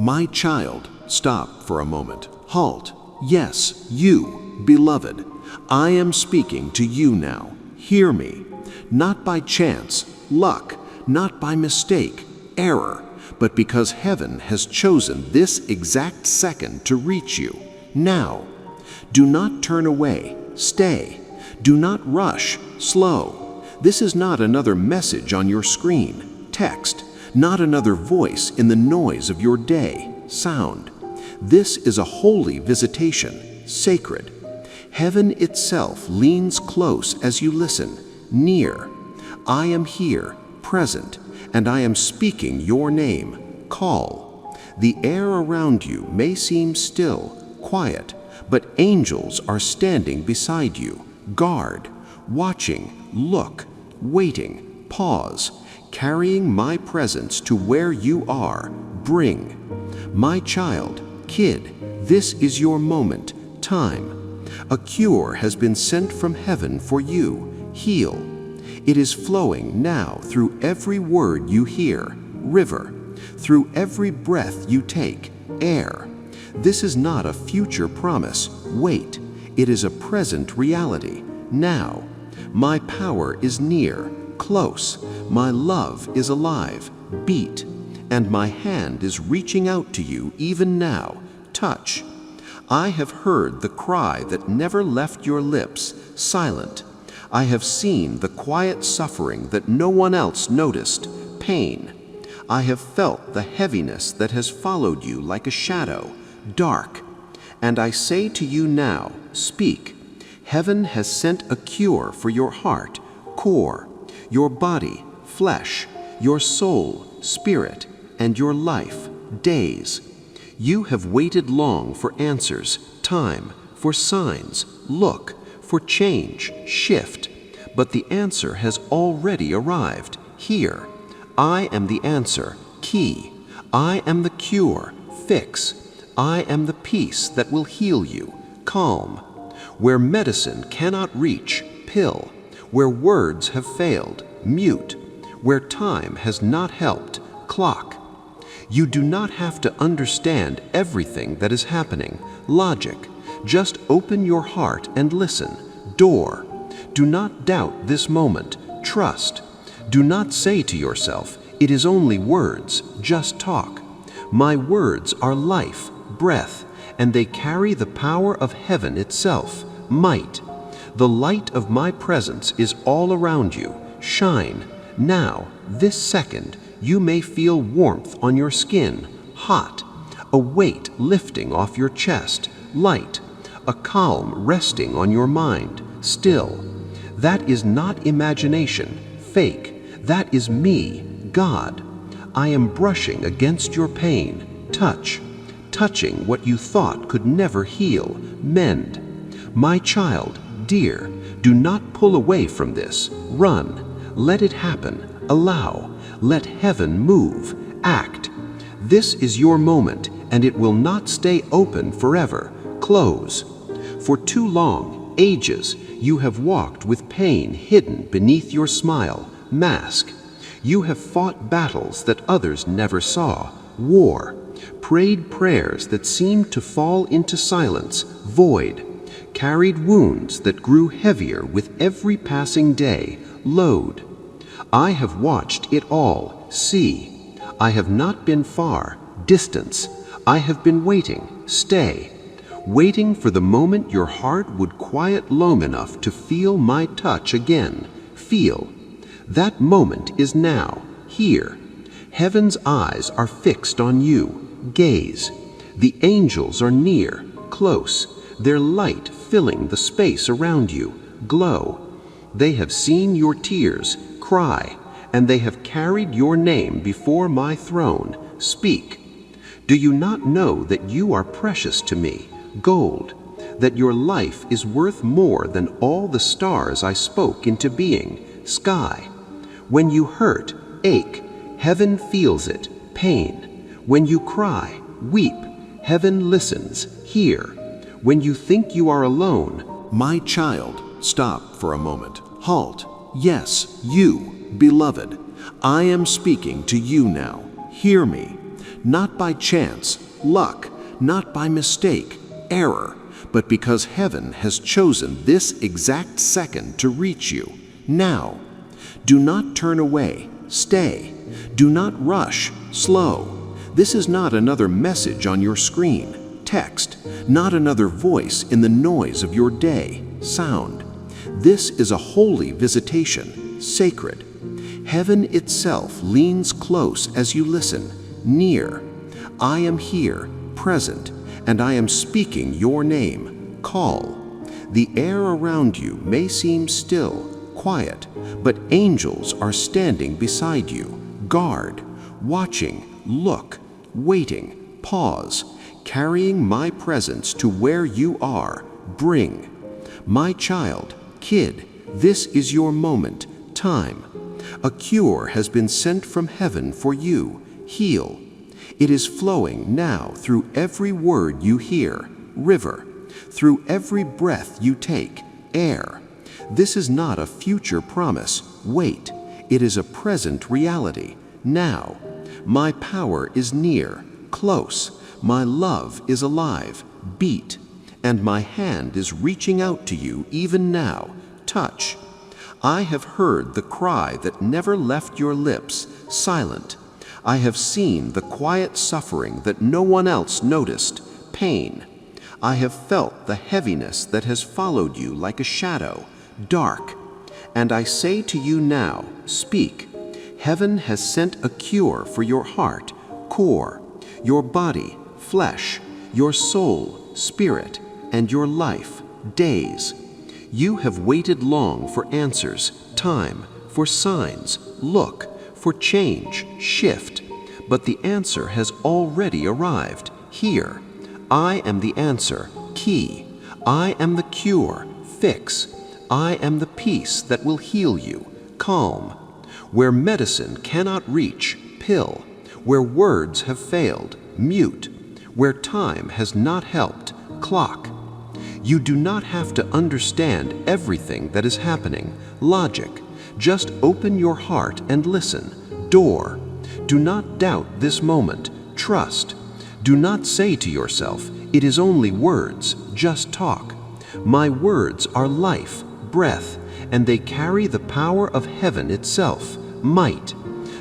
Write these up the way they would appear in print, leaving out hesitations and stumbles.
My child, stop for a moment. Halt. Yes, you, beloved. I am speaking to you now. Hear me. Not by chance, luck, not by mistake, error, but because heaven has chosen this exact second to reach you. Now. Do not turn away. Stay. Do not rush. Slow. This is not another message on your screen, text, not another voice in the noise of your day, sound. This is a holy visitation, sacred. Heaven itself leans close as you listen, near. I am here, present, and I am speaking your name. Call. The air around you may seem still, quiet, but angels are standing beside you. Guard, watching, look, waiting, pause, carrying my presence to where you are. Bring. My child, kid, this is your moment, time. A cure has been sent from heaven for you. Heal. It is flowing now through every word you hear, river, through every breath you take, air. This is not a future promise, wait. It is a present reality, now. My power is near, close. My love is alive, beat. And my hand is reaching out to you even now, touch. I have heard the cry that never left your lips, silent. I have seen the quiet suffering that no one else noticed, pain. I have felt the heaviness that has followed you like a shadow, dark. And I say to you now, speak. Heaven has sent a cure for your heart, core, your body, flesh, your soul, spirit, and your life, days. You have waited long for answers, time, for signs, look, for change, shift. But the answer has already arrived, here. I am the answer, key. I am the cure, fix. I am the peace that will heal you, calm. Where medicine cannot reach, pill. Where words have failed, mute. Where time has not helped, clock. You do not have to understand everything that is happening, logic. Just open your heart and listen, door. Do not doubt this moment, trust. Do not say to yourself, it is only words, just talk. My words are life, breath, and they carry the power of heaven itself, might. The light of my presence is all around you. Shine. Now, this second, you may feel warmth on your skin, hot, a weight lifting off your chest, light, a calm resting on your mind, still. That is not imagination, fake. That is me, God. I am brushing against your pain, touch, touching what you thought could never heal, mend. My child, dear, do not pull away from this. Run. Let it happen. Allow. Let heaven move. Act. This is your moment, and it will not stay open forever. Close. For too long, ages, you have walked with pain hidden beneath your smile, mask. You have fought battles that others never saw, war, prayed prayers that seemed to fall into silence, void, carried wounds that grew heavier with every passing day, load. I have watched it all, see. I have not been far, distance. I have been waiting, stay. Waiting for the moment your heart would quiet low enough to feel my touch again, feel. That moment is now, here. Heaven's eyes are fixed on you, gaze. The angels are near, close, their light filling the space around you, glow. They have seen your tears, cry, and they have carried your name before my throne, speak. Do you not know that you are precious to me, gold, that your life is worth more than all the stars I spoke into being, sky? When you hurt, ache, heaven feels it, pain. When you cry, weep, heaven listens, hear. When you think you are alone, my child, stop for a moment. Halt. Yes, you, beloved. I am speaking to you now. Hear me. not by chance, luck, not by mistake, error, but because heaven has chosen this exact second to reach you, now. Do not turn away, stay. Do not rush, slow. This is not another message on your screen, text, not another voice in the noise of your day, sound. This is a holy visitation, sacred. Heaven itself leans close as you listen, near. I am here, present, and I am speaking your name. Call. The air around you may seem still, quiet, but angels are standing beside you. Guard, watching, look, waiting, pause, carrying my presence to where you are. Bring. My child, kid, this is your moment, time. A cure has been sent from heaven for you. Heal. It is flowing now through every word you hear, river, through every breath you take, air. This is not a future promise, wait. It is a present reality, now. My power is near, close. My love is alive, beat. And my hand is reaching out to you even now, touch. I have heard the cry that never left your lips, silent. I have seen the quiet suffering that no one else noticed, pain. I have felt the heaviness that has followed you like a shadow, dark. And I say to you now, speak. Heaven has sent a cure for your heart, core, your body, flesh, your soul, spirit, and your life, days. You have waited long for answers, time, for signs, look, for change, shift. But the answer has already arrived, here. I am the answer, key. I am the cure, fix. I am the peace that will heal you, calm. Where medicine cannot reach, pill. Where words have failed, mute. Where time has not helped, clock. You do not have to understand everything that is happening, logic. Just open your heart and listen, door. Do not doubt this moment, trust. Do not say to yourself, it is only words, just talk. My words are life, breath, and they carry the power of heaven itself, might.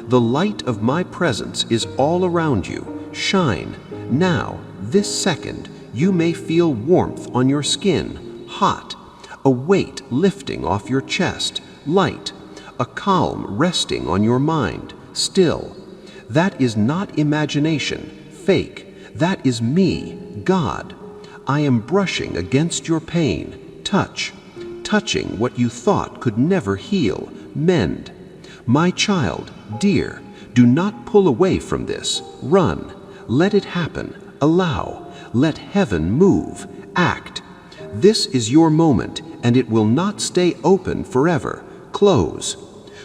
The light of my presence is all around you, shine. Now, this second, you may feel warmth on your skin, hot, a weight lifting off your chest, light, a calm resting on your mind, still. That is not imagination, fake. That is me, God. I am brushing against your pain, touch, touching what you thought could never heal, mend. My child, dear, do not pull away from this. Run. Let it happen. Allow. Let heaven move. Act. This is your moment, and it will not stay open forever. Close.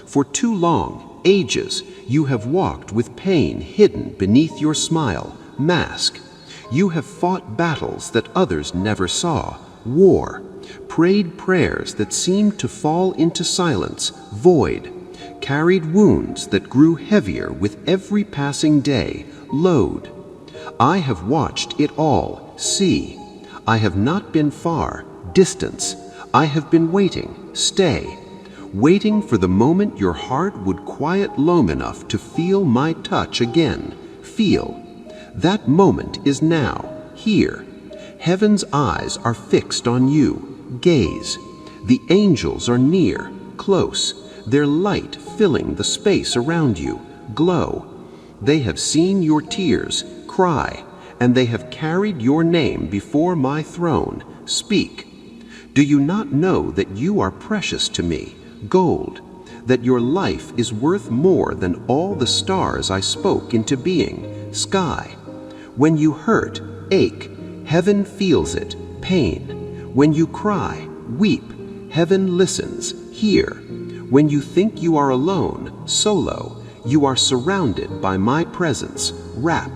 For too long, ages, you have walked with pain hidden beneath your smile, mask. You have fought battles that others never saw, war, prayed prayers that seemed to fall into silence, void, carried wounds that grew heavier with every passing day, load. I have watched it all, see. I have not been far, distance. I have been waiting, stay. Waiting for the moment your heart would quiet low enough to feel my touch again. Feel. That moment is now, here. Heaven's eyes are fixed on you. Gaze. The angels are near, close, their light filling the space around you. Glow. They have seen your tears, cry, and they have carried your name before my throne. Speak. Do you not know that you are precious to me? Gold, that your life is worth more than all the stars I spoke into being, sky. When you hurt, ache, heaven feels it, pain. When you cry, weep, heaven listens, hear. When you think you are alone, solo, you are surrounded by my presence, wrap.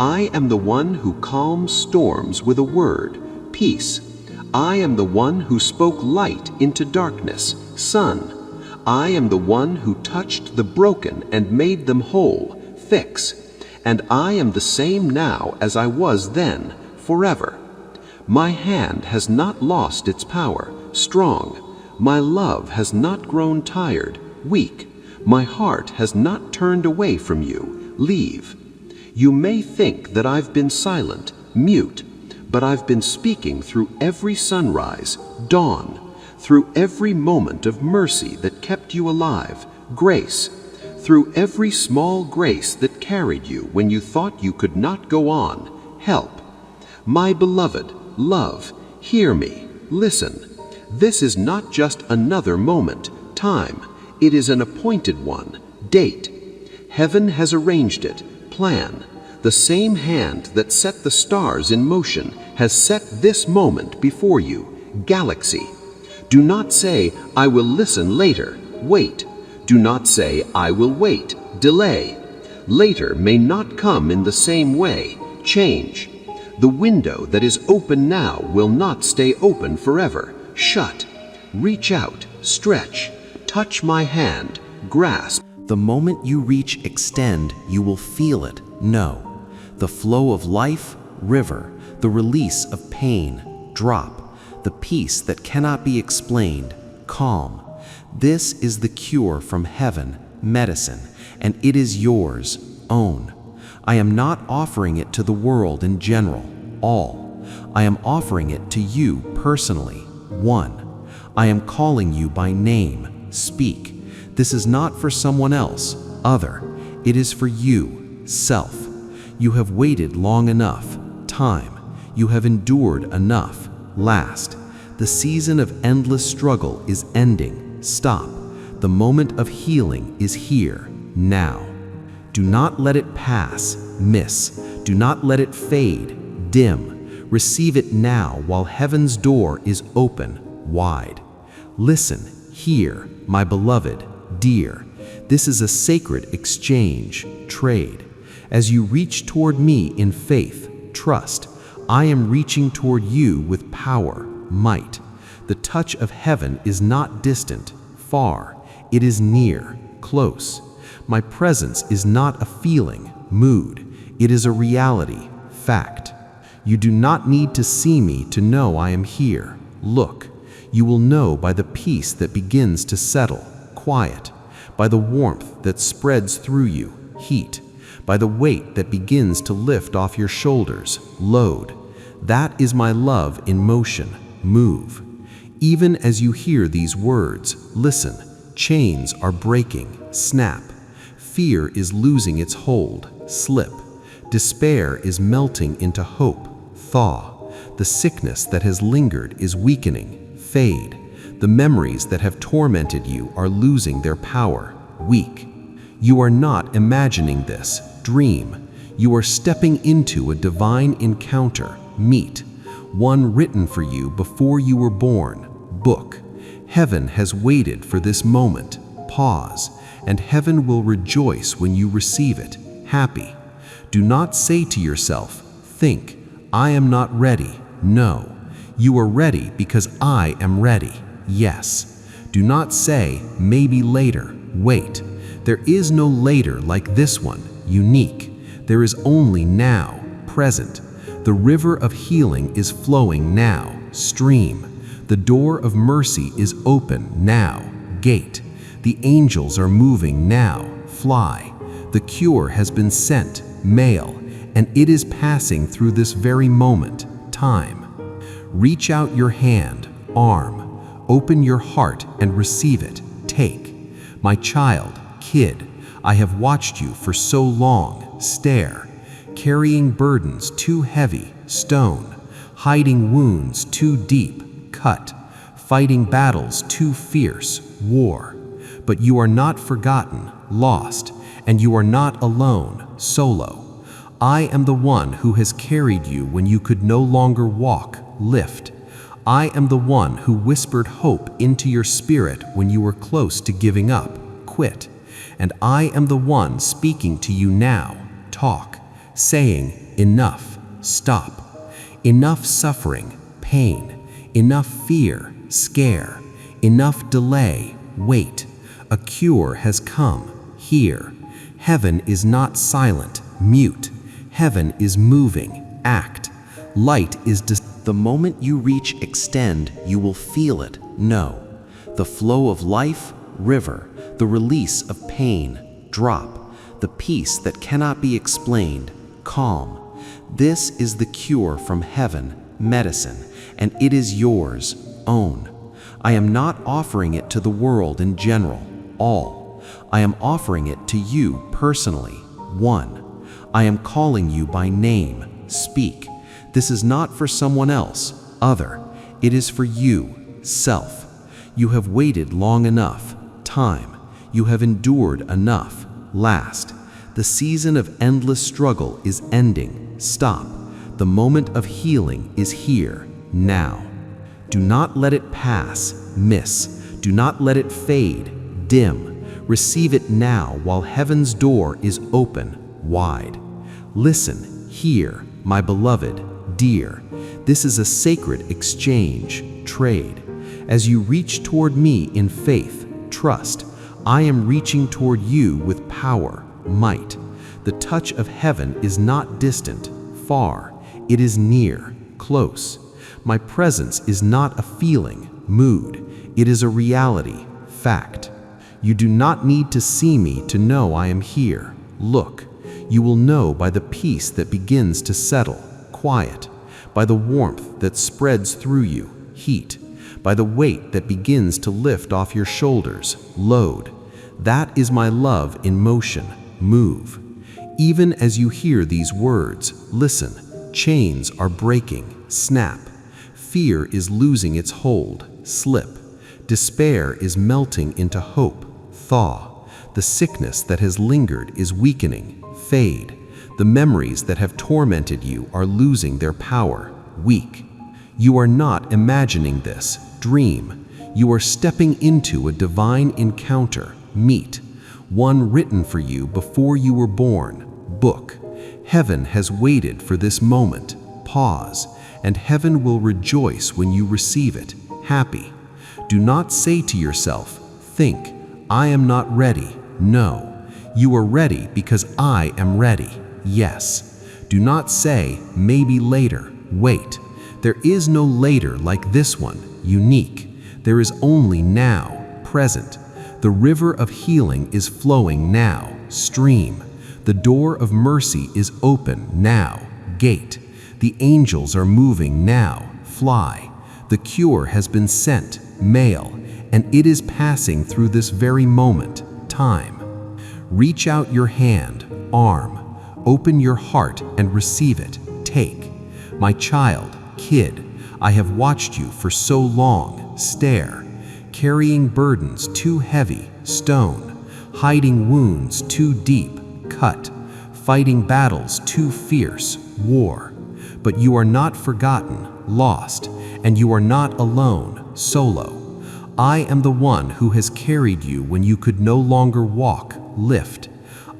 I am the one who calms storms with a word, peace. I am the one who spoke light into darkness, sun. I am the one who touched the broken and made them whole, fix. and I am the same now as I was then, forever. My hand has not lost its power, strong. My love has not grown tired, weak. My heart has not turned away from you, leave. You may think that I've been silent, mute, but I've been speaking through every sunrise, dawn, through every moment of mercy that kept you alive, grace, through every small grace that carried you when you thought you could not go on, help. My beloved, love, hear me, listen. This is not just another moment, time. It is an appointed one, date. Heaven has arranged it, plan. The same hand that set the stars in motion has set this moment before you, galaxy. Do not say, I will listen later, wait. Do not say, I will wait, delay. Later may not come in the same way, change. The window that is open now will not stay open forever, shut. Reach out, stretch, touch my hand, grasp. The moment you reach extend, you will feel it, know. The flow of life, river, the release of pain, drop, the peace that cannot be explained, calm. This is the cure from heaven, medicine, and it is yours, own. I am not offering it to the world in general, all. I am offering it to you personally, one. I am calling you by name, speak. This is not for someone else, other. It is for you, self. You have waited long enough, time. You have endured enough, last. The season of endless struggle is ending, stop. The moment of healing is here, now. Do not let it pass, miss. Do not let it fade, dim. Receive it now while heaven's door is open, wide. Listen, hear, my beloved, dear. This is a sacred exchange, trade. As you reach toward me in faith, trust, I am reaching toward you with power, might. The touch of heaven is not distant, far. It is near, close. My presence is not a feeling, mood. It is a reality, fact. You do not need to see me to know I am here. Look, you will know by the peace that begins to settle, quiet, by the warmth that spreads through you, heat, by the weight that begins to lift off your shoulders, load. That is my love in motion, move. Even as you hear these words, listen, chains are breaking, snap. Fear is losing its hold, slip. Despair is melting into hope, thaw. The sickness that has lingered is weakening, fade. The memories that have tormented you are losing their power, weak. You are not imagining this, dream. You are stepping into a divine encounter, meet. One written for you before you were born, book. Heaven has waited for this moment, pause, and heaven will rejoice when you receive it, happy. Do not say to yourself, think, I am not ready. No, you are ready because I am ready. Yes. Do not say, maybe later, wait. There is no later like this one, unique. There is only now, present. The river of healing is flowing now, stream. The door of mercy is open now, gate. The angels are moving now, fly. The cure has been sent, mail, and it is passing through this very moment, time. Reach out your hand, arm, open your heart and receive it, take. My child, kid, I have watched you for so long, stare, carrying burdens too heavy, stone, hiding wounds too deep, cut, fighting battles too fierce, war. But you are not forgotten, lost, and you are not alone, solo. I am the one who has carried you when you could no longer walk, lift. I am the one who whispered hope into your spirit when you were close to giving up, quit. And I am the one speaking to you now, talk, saying, enough, stop. Enough suffering, pain, enough fear, scare, enough delay, wait. A cure has come, here. Heaven is not silent, mute. Heaven is moving, act. Light is the moment you reach extend, you will feel it, know. The flow of life, river, the release of pain, drop, the peace that cannot be explained, calm. This is the cure from heaven, medicine, and it is yours, own. I am not offering it to the world in general, all. I am offering it to you personally, one. I am calling you by name, speak. This is not for someone else, other. It is for you, self. You have waited long enough, time. You have endured enough, last. The season of endless struggle is ending, stop. The moment of healing is here, now. Do not let it pass, miss. Do not let it fade, dim. Receive it now while heaven's door is open, wide. Listen, hear, my beloved, dear. This is a sacred exchange, trade. As you reach toward me in faith, trust, I am reaching toward you with power, might. The touch of heaven is not distant, far. It is near, close. My presence is not a feeling, mood. It is a reality, fact. You do not need to see me to know I am here. Look. You will know by the peace that begins to settle, quiet, by the warmth that spreads through you, heat, by the weight that begins to lift off your shoulders, load. That is my love in motion, move. Even as you hear these words, listen, chains are breaking, snap. Fear is losing its hold, slip. Despair is melting into hope, thaw. The sickness that has lingered is weakening, fade. The memories that have tormented you are losing their power, weak. You are not imagining this, dream. You are stepping into a divine encounter, meet. One written for you before you were born, book. Heaven has waited for this moment, pause, and heaven will rejoice when you receive it, happy. Do not say to yourself, think, I am not ready. No. You are ready because I am ready. Yes. Do not say, maybe later. Wait. There is no later like this one, unique. There is only now, present. The river of healing is flowing now, stream. The door of mercy is open now, gate. The angels are moving now, fly. The cure has been sent, mail, and it is passing through this very moment, time. Reach out your hand, arm, open your heart and receive it, take. My child, kid, I have watched you for so long, stare, carrying burdens too heavy, stone, hiding wounds too deep, cut, fighting battles too fierce, war. But you are not forgotten, lost, and you are not alone, solo. I am the one who has carried you when you could no longer walk, lift.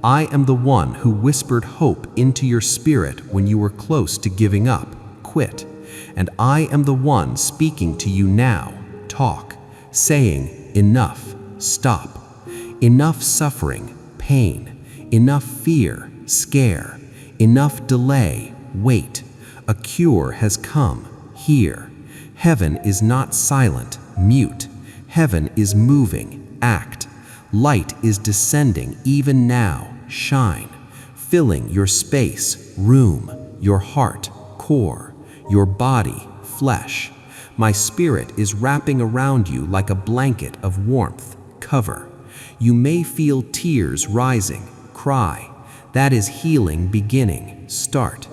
I am the one who whispered hope into your spirit when you were close to giving up, quit. And I am the one speaking to you now, talk, saying, enough, stop. Enough suffering, pain, enough fear, scare, enough delay, wait. A cure has come, here. Heaven is not silent, mute. Heaven is moving, act. Light is descending even now, shine, filling your space, room, your heart, core, your body, flesh. My spirit is wrapping around you like a blanket of warmth, cover. You may feel tears rising, cry. That is healing beginning, start.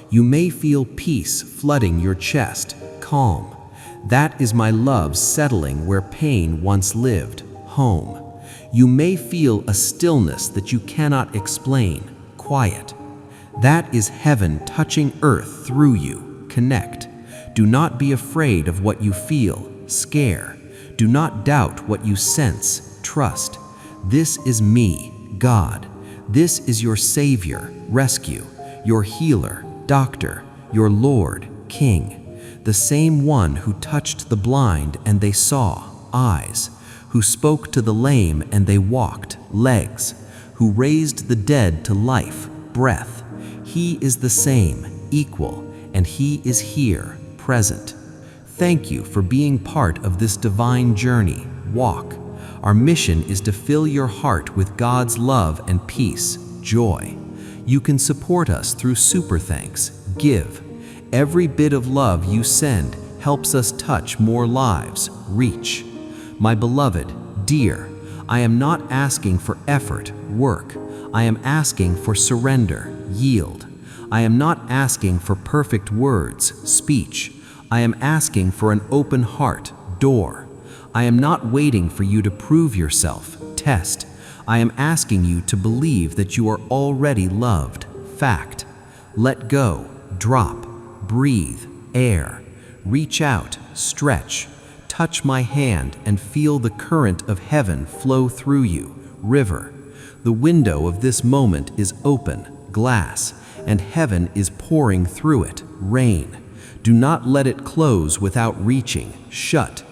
You may feel peace flooding your chest, calm. That is my love settling where pain once lived, home. You may feel a stillness that you cannot explain, quiet. That is heaven touching earth through you, connect. Do not be afraid of what you feel, scare. Do not doubt what you sense, trust. This is me, God. This is your Savior, rescue, your healer, doctor, your Lord, King. The same one who touched the blind and they saw, eyes, who spoke to the lame and they walked, legs, who raised the dead to life, breath. He is the same, equal, and He is here, present. Thank you for being part of this divine journey. Walk. Our mission is to fill your heart with God's love and peace, joy. You can support us through Super Thanks. Give. Every bit of love you send helps us touch more lives, reach. My beloved, dear, I am not asking for effort, work. I am asking for surrender, yield. I am not asking for perfect words, speech. I am asking for an open heart, door. I am not waiting for you to prove yourself, test. I am asking you to believe that you are already loved, fact. Let go, drop, breathe, air. Reach out, stretch. Touch my hand and feel the current of heaven flow through you, river. The window of this moment is open, glass, and heaven is pouring through it, rain. Do not let it close without reaching, shut.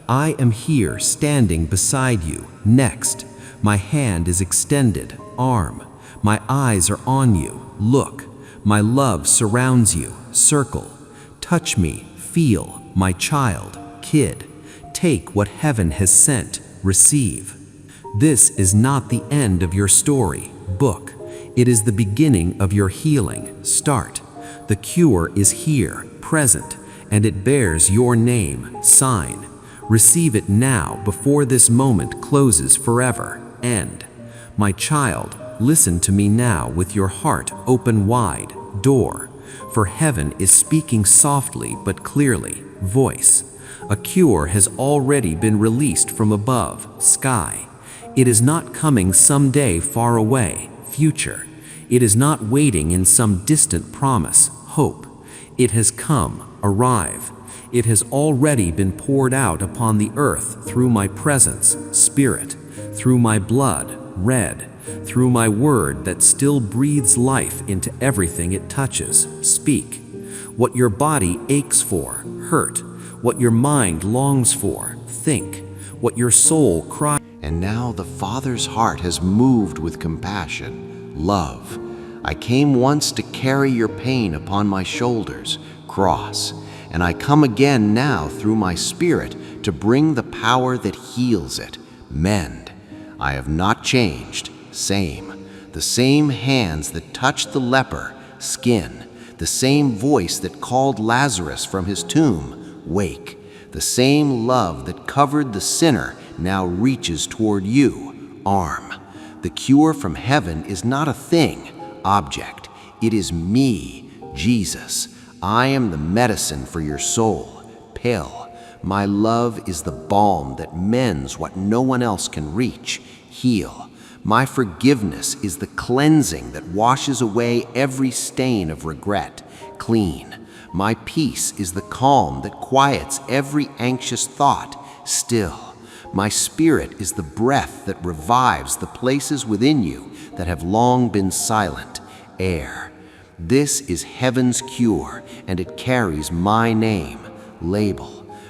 I am here standing beside you, next. My hand is extended, arm. My eyes are on you, look. My love surrounds you, circle. Touch me, feel, my child, kid. Take what heaven has sent, receive. This is not the end of your story, book. It is the beginning of your healing, start. The cure is here, present, and it bears your name, sign. Receive it now before this moment closes forever, end. My child, listen to me now with your heart open wide, door. For heaven is speaking softly but clearly, voice. A cure has already been released from above, sky. It is not coming someday far away, future. It is not waiting in some distant promise, hope. It has come, arrive. It has already been poured out upon the earth through my presence, spirit, through my blood, red, through my word that still breathes life into everything it touches, speak. What your body aches for, hurt. What your mind longs for, think. What your soul cries. And now the Father's heart has moved with compassion, love. I came once to carry your pain upon my shoulders, cross. And I come again now through my Spirit to bring the power that heals it, mend. I have not changed, same. The same hands that touched the leper, skin. The same voice that called Lazarus from his tomb, wake. The same love that covered the sinner now reaches toward you, arm. The cure from heaven is not a thing, object. It is me, Jesus. I am the medicine for your soul, pill. My love is the balm that mends what no one else can reach, heal. My forgiveness is the cleansing that washes away every stain of regret, clean. My peace is the calm that quiets every anxious thought, still. My spirit is the breath that revives the places within you that have long been silent, air. This is heaven's cure, and it carries my name, label.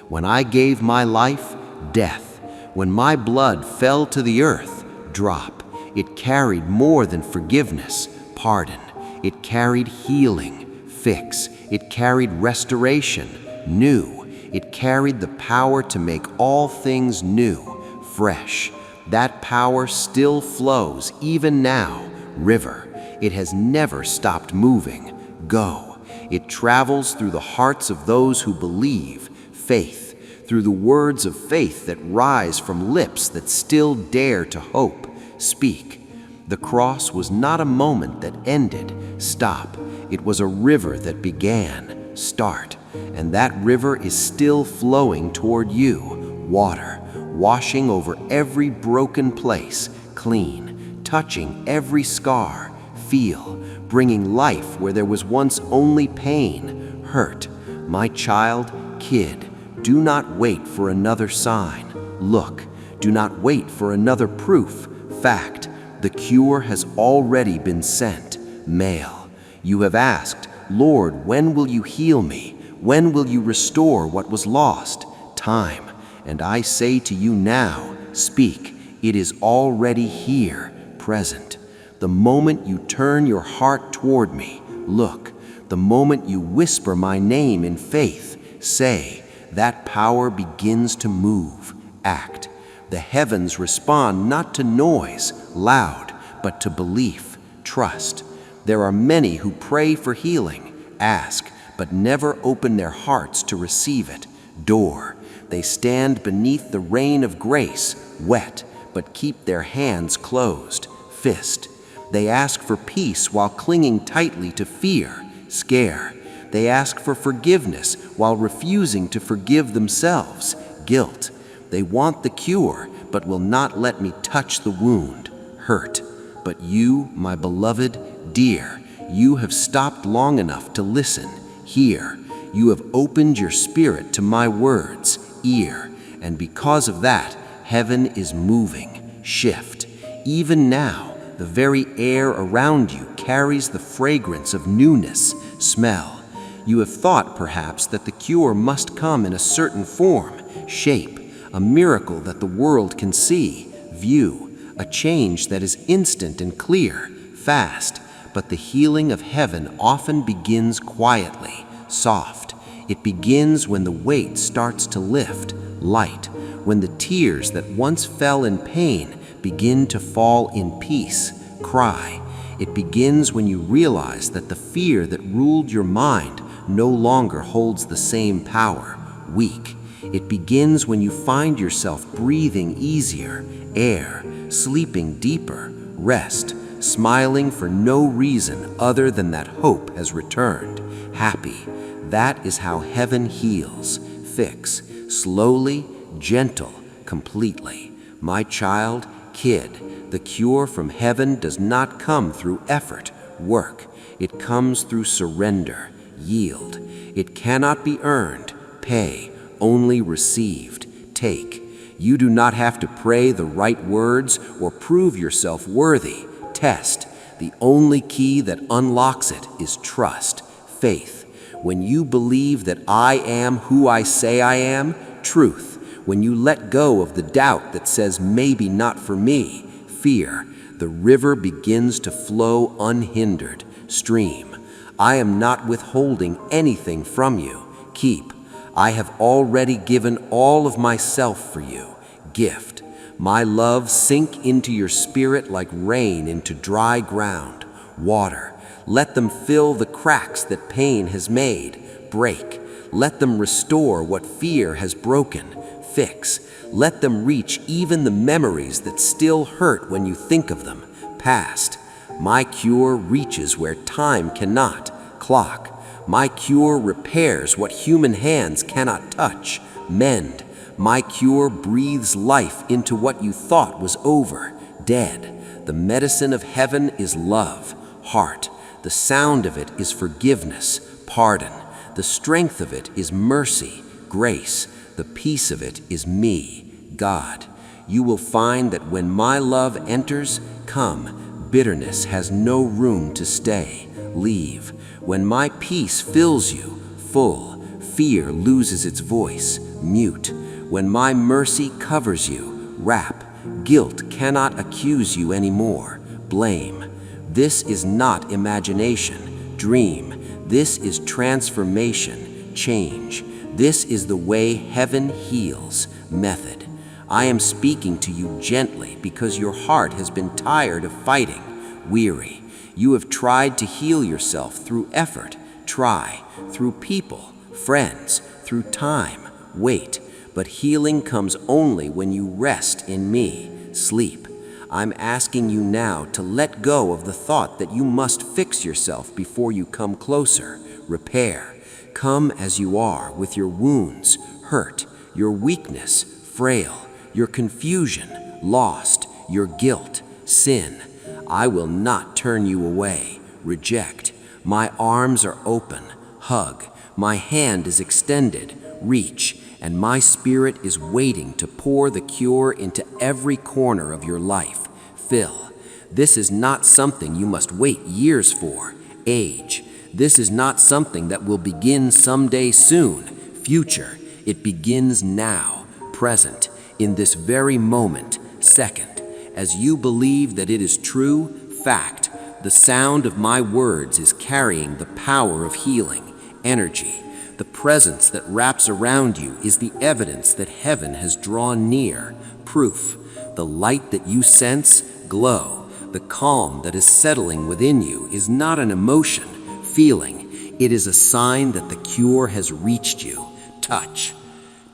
When I gave my life, death. When my blood fell to the earth, drop. It carried more than forgiveness, pardon. It carried healing, fix. It carried restoration, new. It carried the power to make all things new, fresh. That power still flows even now, river. It has never stopped moving. Go. It travels through the hearts of those who believe, faith, through the words of faith that rise from lips that still dare to hope, speak. The cross was not a moment that ended, stop. It was a river that began, start. And that river is still flowing toward you, water, washing over every broken place, clean, touching every scar, feel, bringing life where there was once only pain, hurt. My child, kid, do not wait for another sign. Look, do not wait for another proof, fact. The cure has already been sent, mail. You have asked, Lord, when will you heal me? When will you restore what was lost? Time. And I say to you now, speak. It is already here, present. the moment you turn your heart toward me. Look, the moment you whisper my name in faith, say, that power begins to move, act. The heavens respond not to noise, loud, but to belief, trust. There are many who pray for healing, ask, but never open their hearts to receive it. Door. They stand beneath the rain of grace, wet, but keep their hands closed. Fist. They ask for peace while clinging tightly to fear, scare. They ask for forgiveness while refusing to forgive themselves, guilt. They want the cure, but will not let me touch the wound, hurt. But you, my beloved, dear, you have stopped long enough to listen, hear. You have opened your spirit to my words, ear, and because of that, heaven is moving, shift. Even now, the very air around you carries the fragrance of newness, smell. You have thought, perhaps, that the cure must come in a certain form, shape, a miracle that the world can see, view, a change that is instant and clear, fast. But the healing of heaven often begins quietly, soft. It begins when the weight starts to lift, light, when the tears that once fell in pain begin to fall in peace, cry. It begins when you realize that the fear that ruled your mind no longer holds the same power, weak. It begins when you find yourself breathing easier, air, sleeping deeper, rest, smiling for no reason other than that hope has returned, happy. That is how heaven heals, fix, slowly, gentle, completely. My child, kid, the cure from heaven does not come through effort, work. It comes through surrender, yield. It cannot be earned, pay, only received, take. You do not have to pray the right words or prove yourself worthy, test. The only key that unlocks it is trust, faith. When you believe that I am who I say I am, truth. When you let go of the doubt that says maybe not for me, fear, the river begins to flow unhindered, stream. I am not withholding anything from you, keep. I have already given all of myself for you, gift. My love sink into your spirit like rain into dry ground, water. Let them fill the cracks that pain has made, break. Let them restore what fear has broken, fix. Let them reach even the memories that still hurt when you think of them, past. My cure reaches where time cannot, clock. My cure repairs what human hands cannot touch, mend. My cure breathes life into what you thought was over, dead. The medicine of heaven is love, heart. The sound of it is forgiveness, pardon. The strength of it is mercy, grace. The peace of it is me, God. You will find that when my love enters, come, bitterness has no room to stay, leave. When my peace fills you, full, fear loses its voice, mute. When my mercy covers you, wrap. Guilt cannot accuse you anymore, blame. This is not imagination, dream. This is transformation, change. This is the way heaven heals, method. I am speaking to you gently because your heart has been tired of fighting, weary. You have tried to heal yourself through effort, try, through people, friends, through time, wait. But healing comes only when you rest in me, sleep. I'm asking you now to let go of the thought that you must fix yourself before you come closer, repair. Come as you are with your wounds, hurt, your weakness, frail, your confusion, lost, your guilt, sin. I will not turn you away, reject. My arms are open, hug. My hand is extended, reach. And my spirit is waiting to pour the cure into every corner of your life. Fill. This is not something you must wait years for, age. This is not something that will begin someday soon, future. It begins now, present, in this very moment, second. As you believe that it is true, fact, the sound of my words is carrying the power of healing, energy. The presence that wraps around you is the evidence that heaven has drawn near, proof. The light that you sense, glow. The calm that is settling within you is not an emotion, feeling. It is a sign that the cure has reached you. Touch.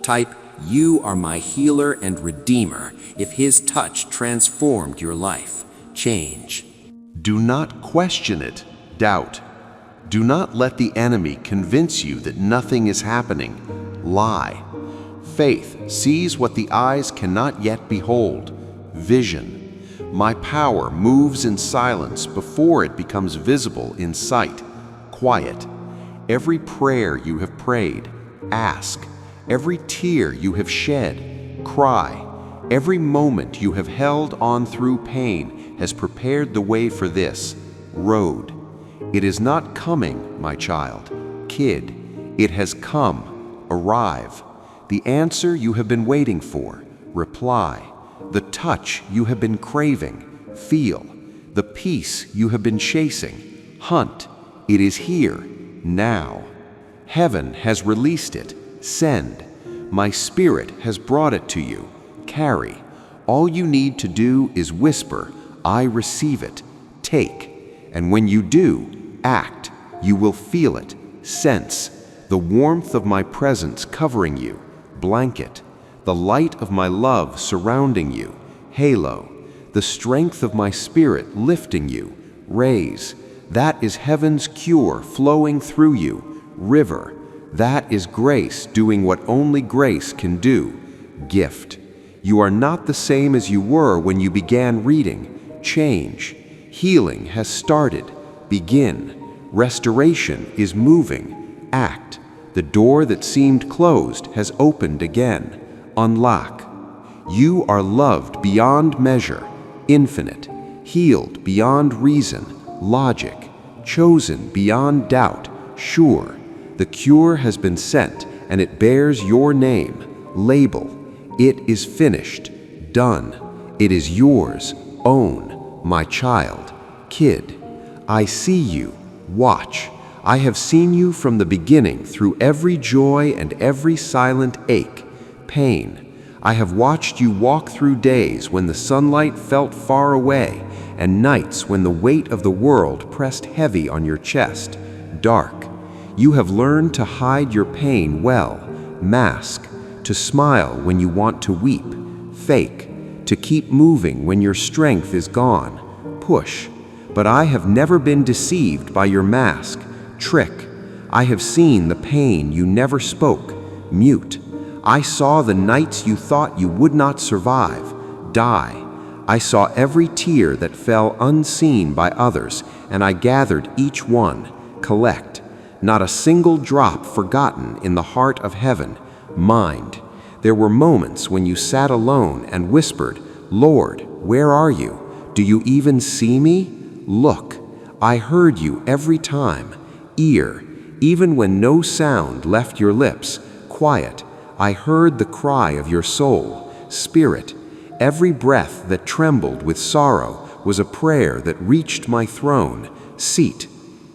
Type, "You are my healer and redeemer," if his touch transformed your life. Change. Do not question it, doubt. Do not let the enemy convince you that nothing is happening. Lie. Faith sees what the eyes cannot yet behold. Vision. My power moves in silence before it becomes visible in sight. Quiet. Every prayer you have prayed, ask. Every tear you have shed, cry. Every moment you have held on through pain has prepared the way for this road. It is not coming, my child, kid. It has come. Arrive. The answer you have been waiting for. Reply. The touch you have been craving. Feel. The peace you have been chasing. Hunt. It is here, now. Heaven has released it. Send. My spirit has brought it to you. Carry. All you need to do is whisper, "I receive it." Take. And when you do, act. You will feel it. Sense. The warmth of my presence covering you. Blanket. The light of my love surrounding you. Halo. The strength of my spirit lifting you. Raise. That is heaven's cure flowing through you. River. That is grace doing what only grace can do. Gift. You are not the same as you were when you began reading. Change. Healing has started. Begin. Restoration is moving. Act. The door that seemed closed has opened again. Unlock. You are loved beyond measure, infinite, healed beyond reason, logic, chosen beyond doubt, sure. The cure has been sent, and it bears your name. Label. It is finished. Done. It is yours. Own. My child. Kid. I see you. Watch. I have seen you from the beginning through every joy and every silent ache, pain. I have watched you walk through days when the sunlight felt far away and nights when the weight of the world pressed heavy on your chest, dark. You have learned to hide your pain well, mask, to smile when you want to weep, fake, to keep moving when your strength is gone, push. But I have never been deceived by your mask, trick. I have seen the pain you never spoke, mute. I saw the nights you thought you would not survive, die. I saw every tear that fell unseen by others, and I gathered each one, collect. Not a single drop forgotten in the heart of heaven, mind. There were moments when you sat alone and whispered, "Lord, where are you? Do you even see me?" Look, I heard you every time. Ear, even when no sound left your lips. Quiet, I heard the cry of your soul. Spirit, every breath that trembled with sorrow was a prayer that reached my throne. Seat,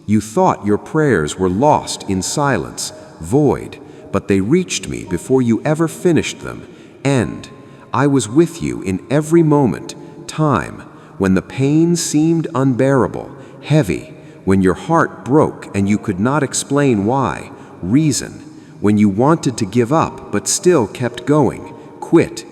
you thought your prayers were lost in silence, void, but they reached me before you ever finished them. End, I was with you in every moment, time, when the pain seemed unbearable, heavy, when your heart broke and you could not explain why, reason, when you wanted to give up but still kept going, quit.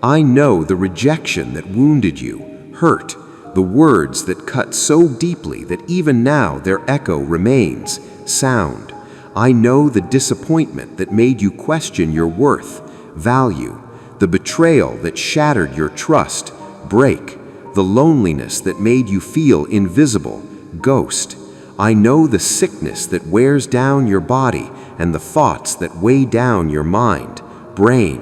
I know the rejection that wounded you, hurt, the words that cut so deeply that even now their echo remains, sound. I know the disappointment that made you question your worth, value, the betrayal that shattered your trust, break, the loneliness that made you feel invisible, ghost. I know the sickness that wears down your body and the thoughts that weigh down your mind, brain.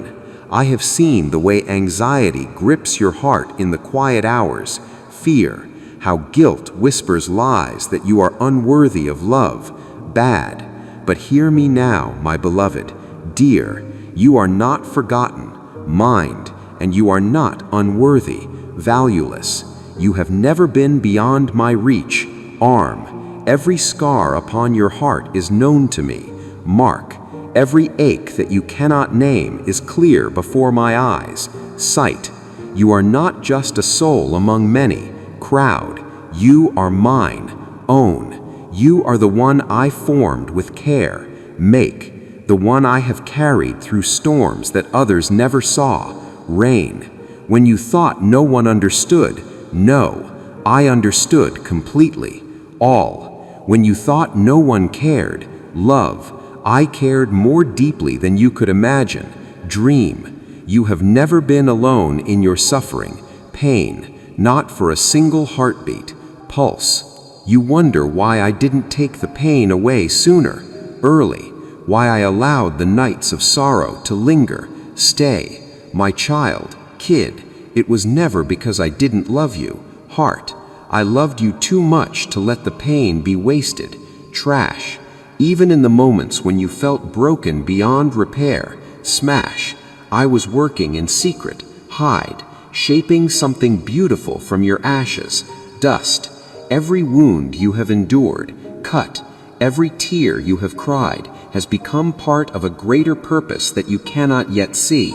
I have seen the way anxiety grips your heart in the quiet hours, fear, how guilt whispers lies that you are unworthy of love, bad. But hear me now, my beloved, dear, you are not forgotten, mind, and you are not unworthy, valueless. You have never been beyond my reach. Arm, every scar upon your heart is known to me. Mark, every ache that you cannot name is clear before my eyes. Sight, you are not just a soul among many. Crowd, you are mine. Own, you are the one I formed with care. Make, the one I have carried through storms that others never saw. Reign, when you thought no one understood, no, I understood completely. All, when you thought no one cared. Love, I cared more deeply than you could imagine. Dream, you have never been alone in your suffering. Pain, not for a single heartbeat. Pulse, you wonder why I didn't take the pain away sooner, early, why I allowed the nights of sorrow to linger. Stay, my child, kid, it was never because I didn't love you. Heart, I loved you too much to let the pain be wasted. Trash, even in the moments when you felt broken beyond repair. Smash, I was working in secret. Hide, shaping something beautiful from your ashes. Dust, every wound you have endured. Cut, every tear you have cried has become part of a greater purpose that you cannot yet see.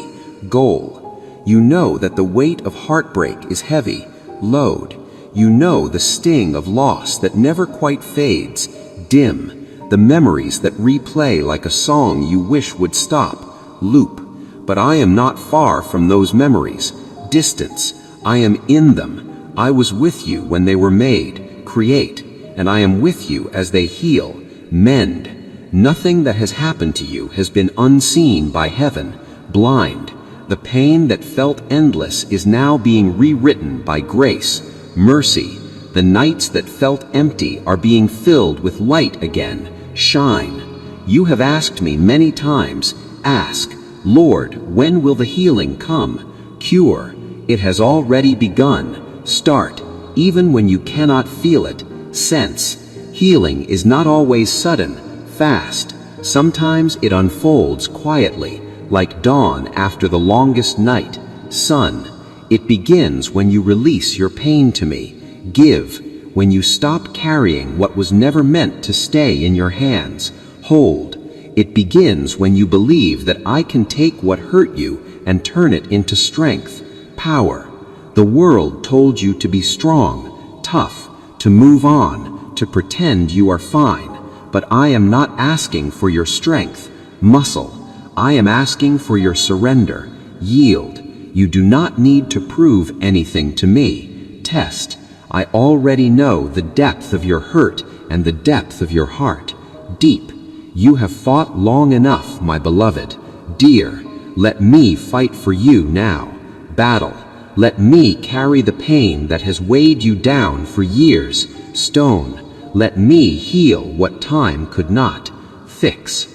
Goal, you know that the weight of heartbreak is heavy. Load, you know the sting of loss that never quite fades. Dim, the memories that replay like a song you wish would stop. Loop, but I am not far from those memories. Distance, I am in them. I was with you when they were made. Create, and I am with you as they heal. Mend, nothing that has happened to you has been unseen by heaven. Blind, the pain that felt endless is now being rewritten by grace. Mercy, the nights that felt empty are being filled with light again. Shine, you have asked me many times. Ask, Lord, when will the healing come? Cure, it has already begun. Start, even when you cannot feel it. Sense, healing is not always sudden, fast. Sometimes it unfolds quietly, like dawn after the longest night. Sun, it begins when you release your pain to me. Give, when you stop carrying what was never meant to stay in your hands. Hold, it begins when you believe that I can take what hurt you and turn it into strength. Power, the world told you to be strong, tough, to move on, to pretend you are fine. But I am not asking for your strength. Muscle, I am asking for your surrender. Yield, you do not need to prove anything to me. Test, I already know the depth of your hurt and the depth of your heart. Deep, you have fought long enough, my beloved. Dear, let me fight for you now. Battle, let me carry the pain that has weighed you down for years. Stone, let me heal what time could not. Fix.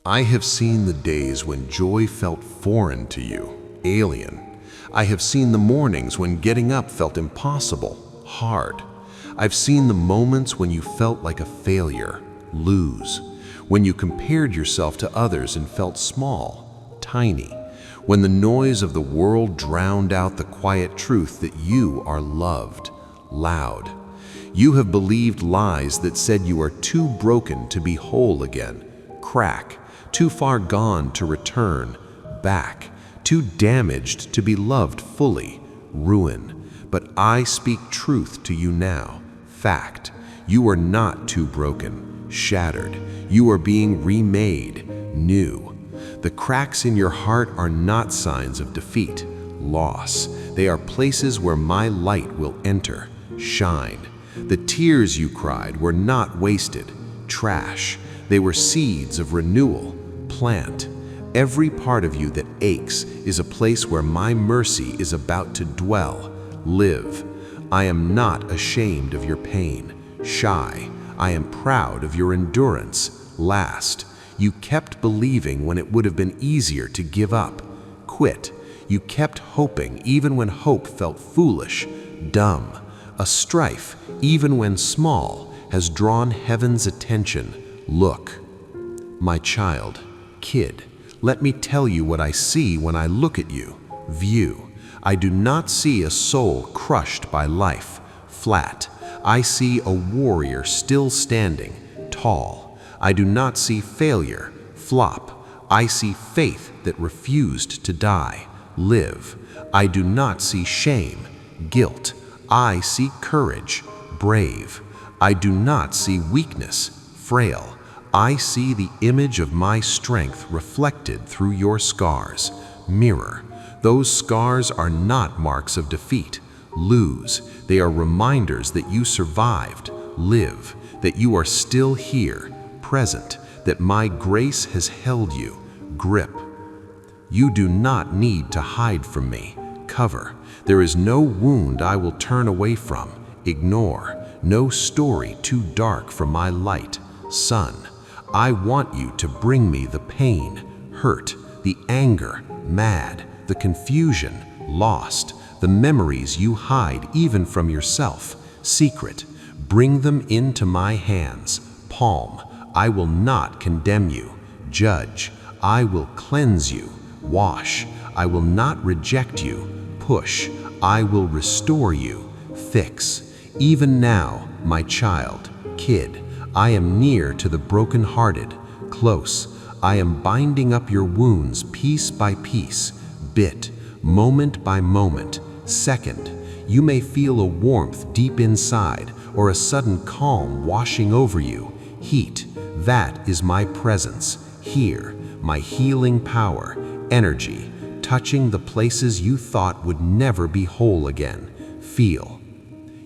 I have seen the days when joy felt foreign to you, alien. I have seen the mornings when getting up felt impossible, hard. I've seen the moments when you felt like a failure, lose. When you compared yourself to others and felt small, tiny. When the noise of the world drowned out the quiet truth that you are loved, loud. You have believed lies that said you are too broken to be whole again. Crack, too far gone to return. Back, too damaged to be loved fully. Ruin. But I speak truth to you now. Fact, you are not too broken, shattered. You are being remade, new. The cracks in your heart are not signs of defeat, loss. They are places where my light will enter, shine. The tears you cried were not wasted, trash. They were seeds of renewal. Plant. Every part of you that aches is a place where my mercy is about to dwell. Live. I am not ashamed of your pain. Shy. I am proud of your endurance. Last. You kept believing when it would have been easier to give up. Quit. You kept hoping even when hope felt foolish, dumb. A strife, even when small, has drawn heaven's attention. Look. My child, kid, let me tell you what I see when I look at you. View. I do not see a soul crushed by life, flat. I see a warrior still standing, tall. I do not see failure, flop. I see faith that refused to die, live. I do not see shame, guilt. I see courage, brave. I do not see weakness, frail. I see the image of my strength reflected through your scars. Mirror. Those scars are not marks of defeat. Lose. They are reminders that you survived. Live. That you are still here, present. That my grace has held you. Grip. You do not need to hide from me. Cover. There is no wound I will turn away from. Ignore. No story too dark for my light. Sun. I want you to bring me the pain, hurt, the anger, mad, the confusion, lost, the memories you hide even from yourself, secret. Bring them into my hands, palm. I will not condemn you, judge. I will cleanse you, wash. I will not reject you, push. I will restore you, fix. Even now, my child, kid, I am near to the broken-hearted, close. I am binding up your wounds piece by piece, bit, moment by moment, second. You may feel a warmth deep inside or a sudden calm washing over you. Heat, that is my presence, here, my healing power, energy, touching the places you thought would never be whole again. Feel.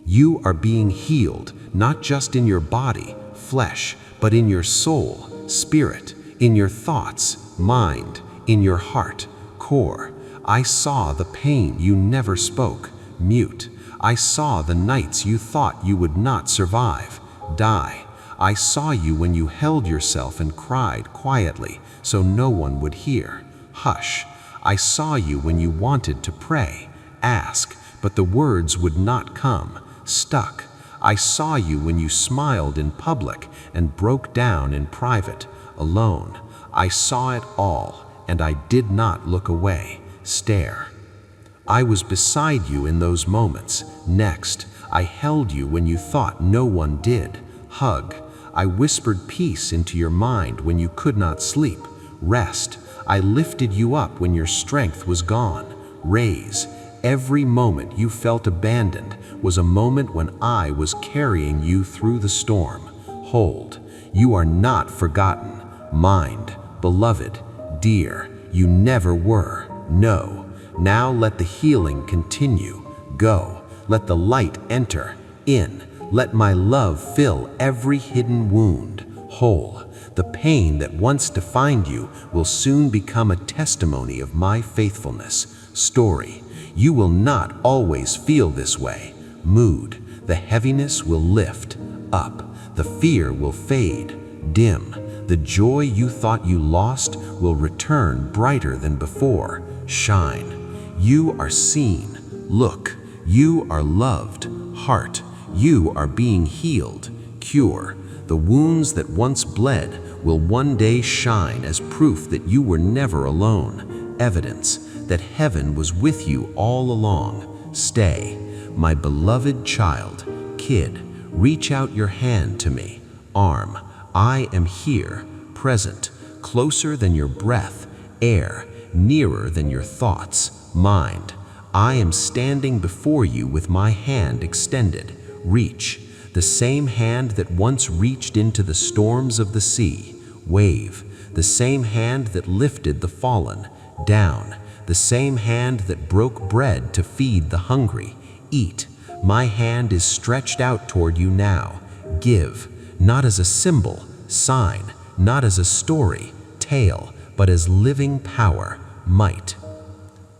You are being healed, not just in your body, flesh, but in your soul, spirit, in your thoughts, mind, in your heart, core. I saw the pain you never spoke, mute. I saw the nights you thought you would not survive, die. I saw you when you held yourself and cried quietly so no one would hear, hush. I saw you when you wanted to pray, ask, but the words would not come, stuck. I saw you when you smiled in public and broke down in private, alone. I saw it all, and I did not look away, stare. I was beside you in those moments. Next, I held you when you thought no one did, hug. I whispered peace into your mind when you could not sleep, rest. I lifted you up when your strength was gone, raise. Every moment you felt abandoned was a moment when I was carrying you through the storm. Hold. You are not forgotten. Mind, beloved, dear, you never were. No. Now let the healing continue. Go. Let the light enter. In. Let my love fill every hidden wound. Whole. The pain that once defined you will soon become a testimony of my faithfulness. Story. You will not always feel this way. Mood. The heaviness will lift. Up. The fear will fade. Dim. The joy you thought you lost will return brighter than before. Shine. You are seen. Look. You are loved. Heart. You are being healed. Cure. The wounds that once bled will one day shine as proof that you were never alone. Evidence that heaven was with you all along. Stay. My beloved child, kid, reach out your hand to me. Arm. I am here, present, closer than your breath, air, nearer than your thoughts, mind. I am standing before you with my hand extended. Reach. The same hand that once reached into the storms of the sea. Wave. The same hand that lifted the fallen. Down. The same hand that broke bread to feed the hungry. Eat. My hand is stretched out toward you now. Give. Not as a symbol, sign, not as a story, tale, but as living power, might.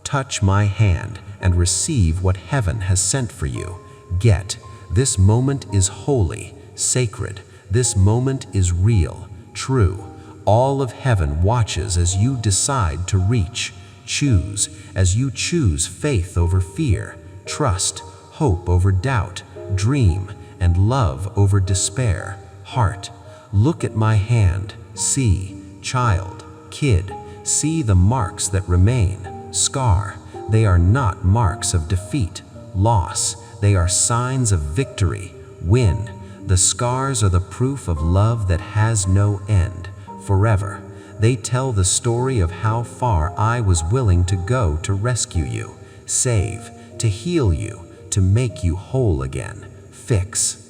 Touch my hand and receive what heaven has sent for you. Get. This moment is holy, sacred. This moment is real, true. All of heaven watches as you decide to reach. Choose as you choose faith over fear, trust, hope over doubt, dream, and love over despair. Heart, look at my hand. See, child, kid, see the marks that remain. Scar, they are not marks of defeat, loss. They are signs of victory, win. The scars are the proof of love that has no end, forever. They tell the story of how far I was willing to go to rescue you, save, to heal you, to make you whole again, fix.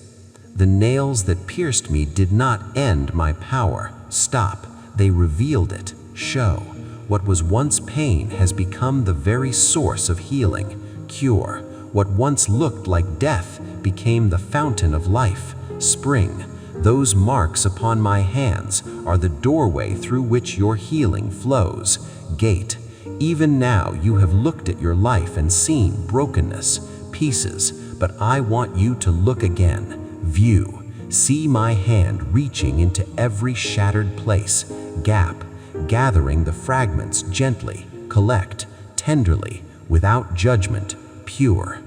The nails that pierced me did not end my power, stop. They revealed it, show. What was once pain has become the very source of healing, cure. What once looked like death became the fountain of life, spring. Those marks upon my hands are the doorway through which your healing flows, gate. Even now you have looked at your life and seen brokenness, pieces, but I want you to look again, view. See my hand reaching into every shattered place, gap, gathering the fragments gently, collect, tenderly, without judgment, pure.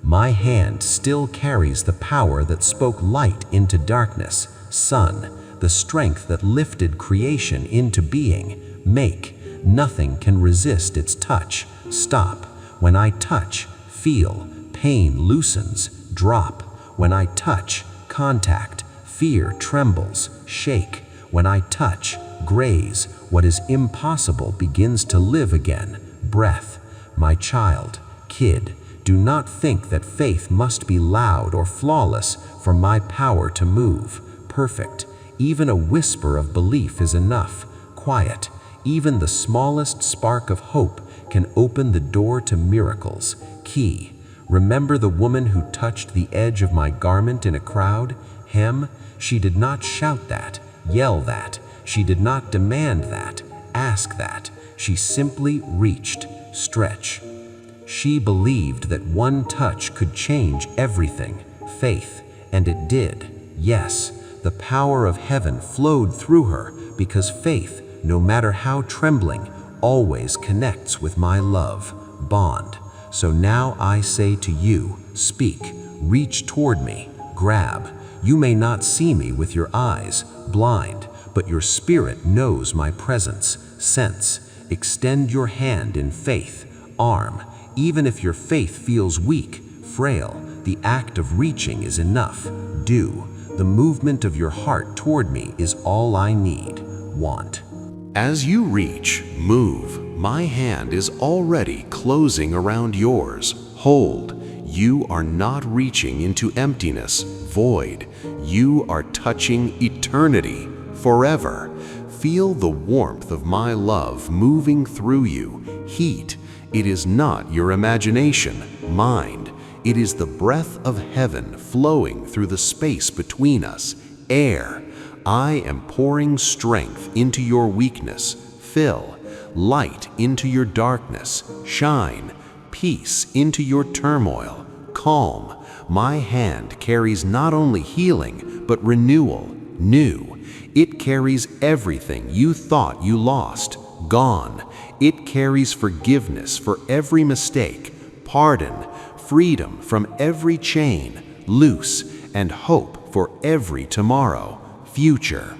My hand still carries the power that spoke light into darkness, sun, the strength that lifted creation into being, make. Nothing can resist its touch, stop. When I touch, feel, pain loosens, drop. When I touch, contact, fear trembles, shake. When I touch, graze, what is impossible begins to live again, breath. My child, kid, do not think that faith must be loud or flawless for my power to move, perfect. Even a whisper of belief is enough, quiet. Even the smallest spark of hope can open the door to miracles, key. Remember the woman who touched the edge of my garment in a crowd? Hem? She did not shout that, yell that. She did not demand that, ask that. She simply reached, stretch. She believed that one touch could change everything, faith, and it did. Yes, the power of heaven flowed through her because faith, no matter how trembling, always connects with my love, bond. So now I say to you, speak, reach toward me, grab. You may not see me with your eyes, blind, but your spirit knows my presence, sense. Extend your hand in faith, arm. Even if your faith feels weak, frail, the act of reaching is enough. Do. The movement of your heart toward me is all I need, want. As you reach, move, my hand is already closing around yours. Hold. You are not reaching into emptiness, void. You are touching eternity, forever. Feel the warmth of my love moving through you, heat. It is not your imagination, mind. It is the breath of heaven flowing through the space between us, air. I am pouring strength into your weakness, fill, light into your darkness, shine, peace into your turmoil, calm. My hand carries not only healing, but renewal, new. It carries everything you thought you lost, gone. It carries forgiveness for every mistake, pardon, freedom from every chain, loose, and hope for every tomorrow, future.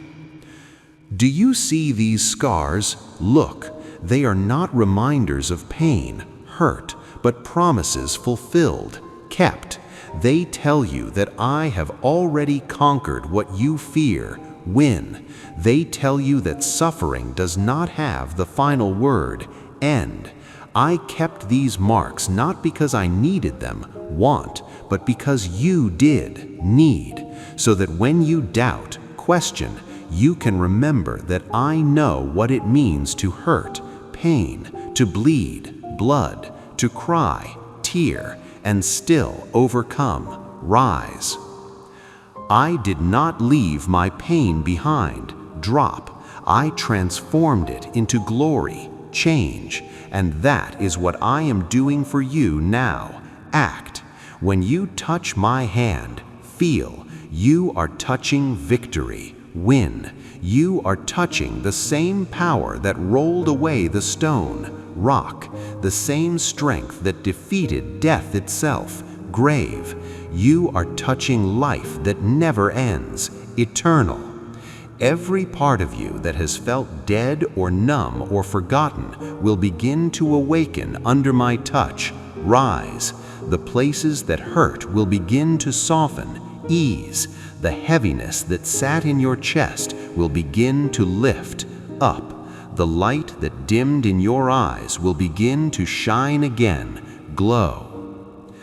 Do you see these scars? Look, they are not reminders of pain, hurt, but promises fulfilled, kept. They tell you that I have already conquered what you fear, win. They tell you that suffering does not have the final word, end. I kept these marks not because I needed them, want, but because you did, need, so that when you doubt, question, you can remember that I know what it means to hurt, pain, to bleed, blood, to cry, tear, and still overcome, rise. I did not leave my pain behind, drop. I transformed it into glory, change, and that is what I am doing for you now. Act. When you touch my hand, feel. You are touching victory, win. You are touching the same power that rolled away the stone, rock, the same strength that defeated death itself, grave. You are touching life that never ends, eternal. Every part of you that has felt dead or numb or forgotten will begin to awaken under my touch, rise. The places that hurt will begin to soften, ease. The heaviness that sat in your chest will begin to lift up. The light that dimmed in your eyes will begin to shine again, glow.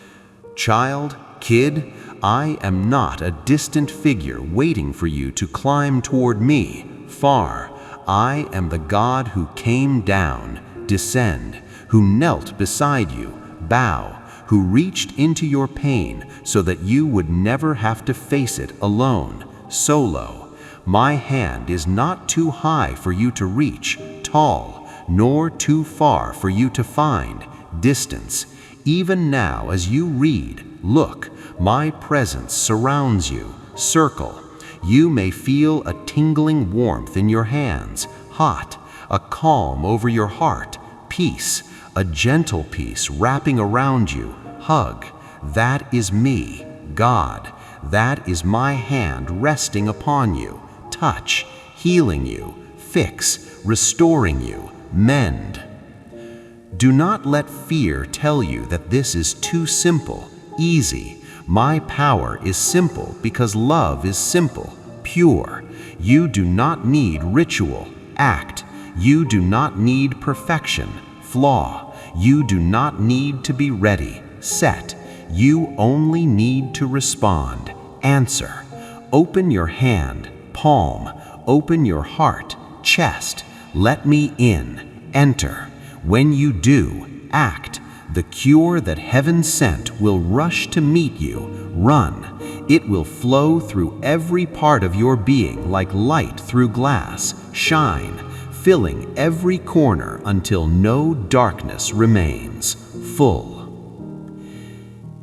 Child, kid, I am not a distant figure waiting for you to climb toward me, far. I am the God who came down, descend, who knelt beside you, bow, who reached into your pain so that you would never have to face it alone, solo. My hand is not too high for you to reach, tall, nor too far for you to find, distance. Even now as you read, look, my presence surrounds you, circle. You may feel a tingling warmth in your hands, hot, a calm over your heart, peace, a gentle peace wrapping around you, hug. That is me, God. That is my hand resting upon you, touch, healing you, fix, restoring you, mend. Do not let fear tell you that this is too simple, easy. My power is simple because love is simple, pure. You do not need ritual, act. You do not need perfection, flaw. You do not need to be ready, set. You only need to respond, answer. Open your hand, palm. Open your heart, chest. Let me in, enter. When you do, act. The cure that heaven sent will rush to meet you, run. It will flow through every part of your being like light through glass, shine, filling every corner until no darkness remains, full.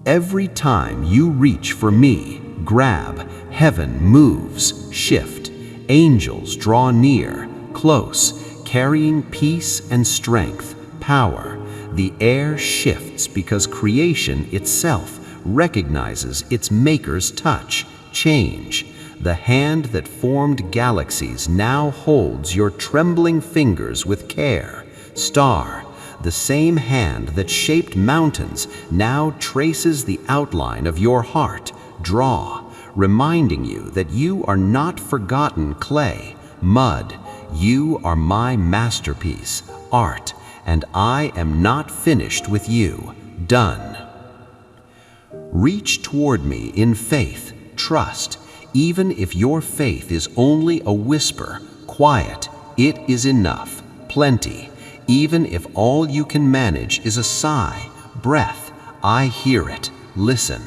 Every time you reach for me, grab, heaven moves, shift. Angels draw near, close, carrying peace and strength, power. The air shifts because creation itself recognizes its maker's touch, change. The hand that formed galaxies now holds your trembling fingers with care. Star, the same hand that shaped mountains now traces the outline of your heart. Draw, reminding you that you are not forgotten clay, mud. You are my masterpiece, art. And I am not finished with you, done. Reach toward me in faith, trust. Even if your faith is only a whisper, quiet, it is enough, plenty. Even if all you can manage is a sigh, breath, I hear it, listen.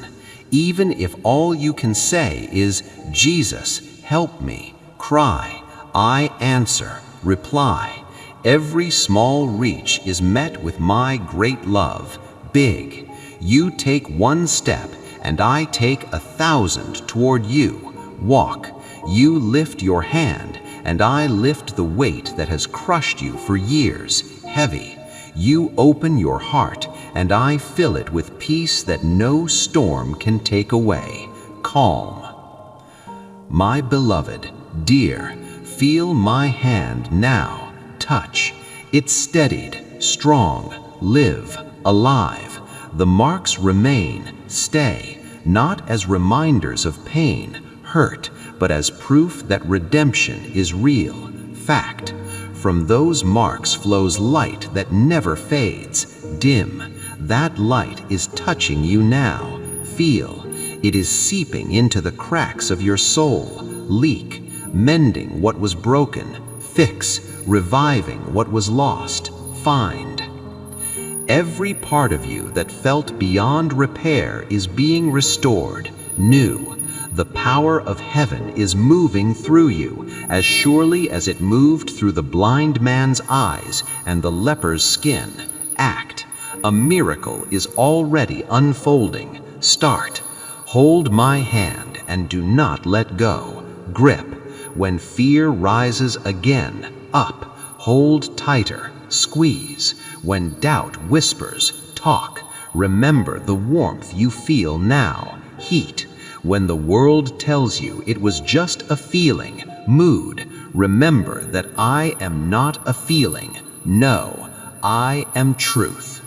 Even if all you can say is, Jesus, help me, cry, I answer, reply. Every small reach is met with my great love, big. You take one step, and I take 1,000 toward you. Walk. You lift your hand, and I lift the weight that has crushed you for years, heavy. You open your heart, and I fill it with peace that no storm can take away, calm. My beloved, dear, feel my hand now. Touch. It's steadied, strong, live, alive. The marks remain, stay, not as reminders of pain, hurt, but as proof that redemption is real, fact. From those marks flows light that never fades, dim. That light is touching you now. Feel. It is seeping into the cracks of your soul, leak, mending what was broken, fix, reviving what was lost, find. Every part of you that felt beyond repair is being restored, new. The power of heaven is moving through you as surely as it moved through the blind man's eyes and the leper's skin. Act. A miracle is already unfolding. Start. Hold my hand and do not let go. Grip. When fear rises again, up, hold tighter, squeeze. When doubt whispers, talk. Remember the warmth you feel now, heat. When the world tells you it was just a feeling, Mood, remember that I am not a feeling. No, I am truth.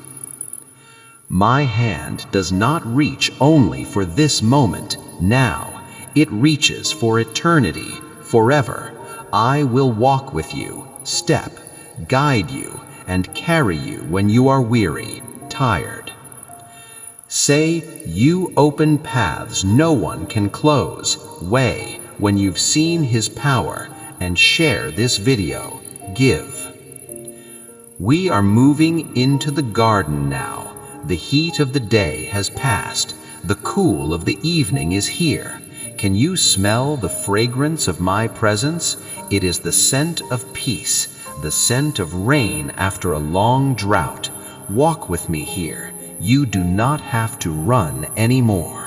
My hand does not reach only for this moment, now. It reaches for eternity, forever. I will walk with you, step, guide you, and carry you when you are weary, tired. Say, you open paths no one can close. Way, when you've seen his power, and share this video. Give. We are moving into the garden now. The heat of the day has passed. The cool of the evening is here. Can you smell the fragrance of my presence? It is the scent of peace, the scent of rain after a long drought. Walk with me here. You do not have to run anymore.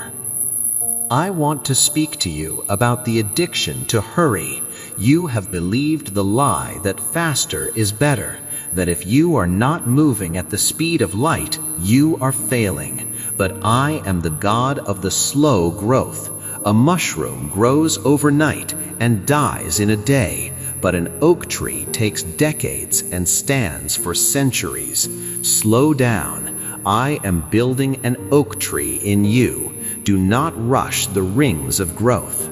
I want to speak to you about the addiction to hurry. You have believed the lie that faster is better, that if you are not moving at the speed of light, you are failing. But I am the God of the slow growth. A mushroom grows overnight and dies in a day, but an oak tree takes decades and stands for centuries. Slow down. I am building an oak tree in you. Do not rush the rings of growth.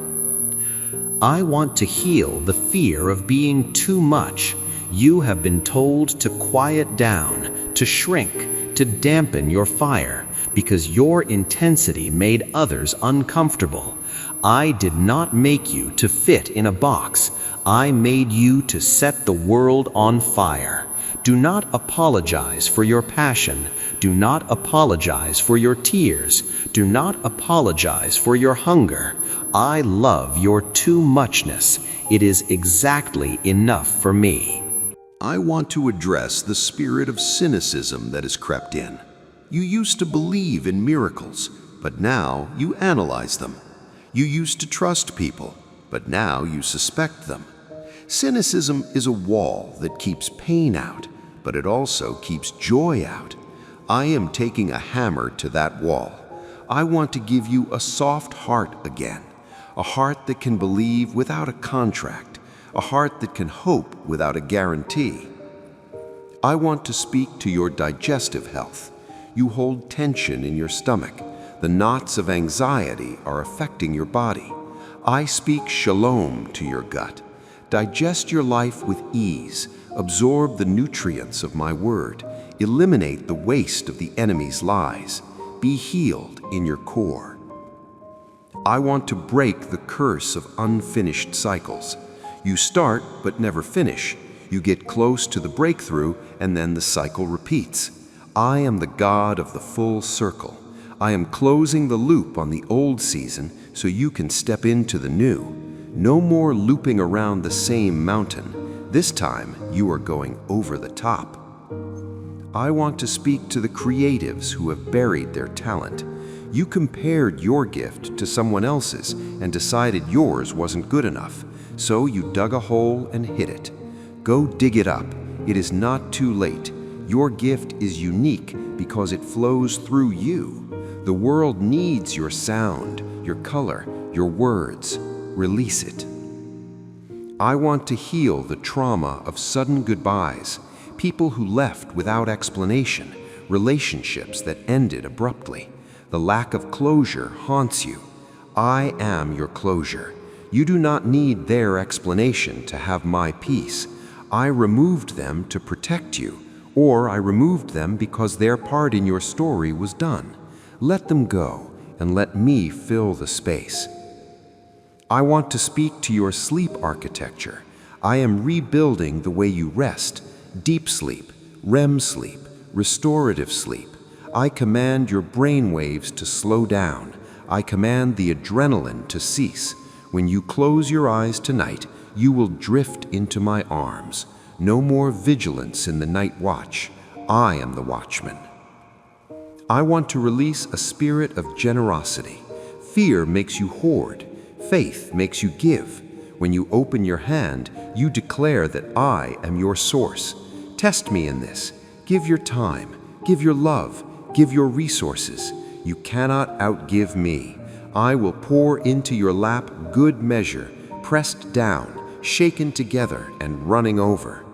I want to heal the fear of being too much. You have been told to quiet down, to shrink, to dampen your fire, because your intensity made others uncomfortable. I did not make you to fit in a box. I made you to set the world on fire. Do not apologize for your passion. Do not apologize for your tears. Do not apologize for your hunger. I love your too muchness. It is exactly enough for me. I want to address the spirit of cynicism that has crept in. You used to believe in miracles, but now you analyze them. You used to trust people, but now you suspect them. Cynicism is a wall that keeps pain out, but it also keeps joy out. I am taking a hammer to that wall. I want to give you a soft heart again, a heart that can believe without a contract, a heart that can hope without a guarantee. I want to speak to your digestive health. You hold tension in your stomach. The knots of anxiety are affecting your body. I speak shalom to your gut. Digest your life with ease. Absorb the nutrients of my word. Eliminate the waste of the enemy's lies. Be healed in your core. I want to break the curse of unfinished cycles. You start but never finish. You get close to the breakthrough and then the cycle repeats. I am the God of the full circle. I am closing the loop on the old season so you can step into the new. No more looping around the same mountain. This time you are going over the top. I want to speak to the creatives who have buried their talent. You compared your gift to someone else's and decided yours wasn't good enough, so you dug a hole and hid it. Go dig it up. It is not too late. Your gift is unique because it flows through you. The world needs your sound, your color, your words. Release it. I want to heal the trauma of sudden goodbyes, people who left without explanation, relationships that ended abruptly. The lack of closure haunts you. I am your closure. You do not need their explanation to have my peace. I removed them to protect you, or I removed them because their part in your story was done. Let them go and let me fill the space. I want to speak to your sleep architecture. I am rebuilding the way you rest. Deep sleep, REM sleep, restorative sleep. I command your brain waves to slow down. I command the adrenaline to cease. When you close your eyes tonight, you will drift into my arms. No more vigilance in the night watch. I am the watchman. I want to release a spirit of generosity. Fear makes you hoard. Faith makes you give. When you open your hand, you declare that I am your source. Test me in this. Give your time. Give your love. Give your resources. You cannot outgive me. I will pour into your lap good measure, pressed down, shaken together and running over.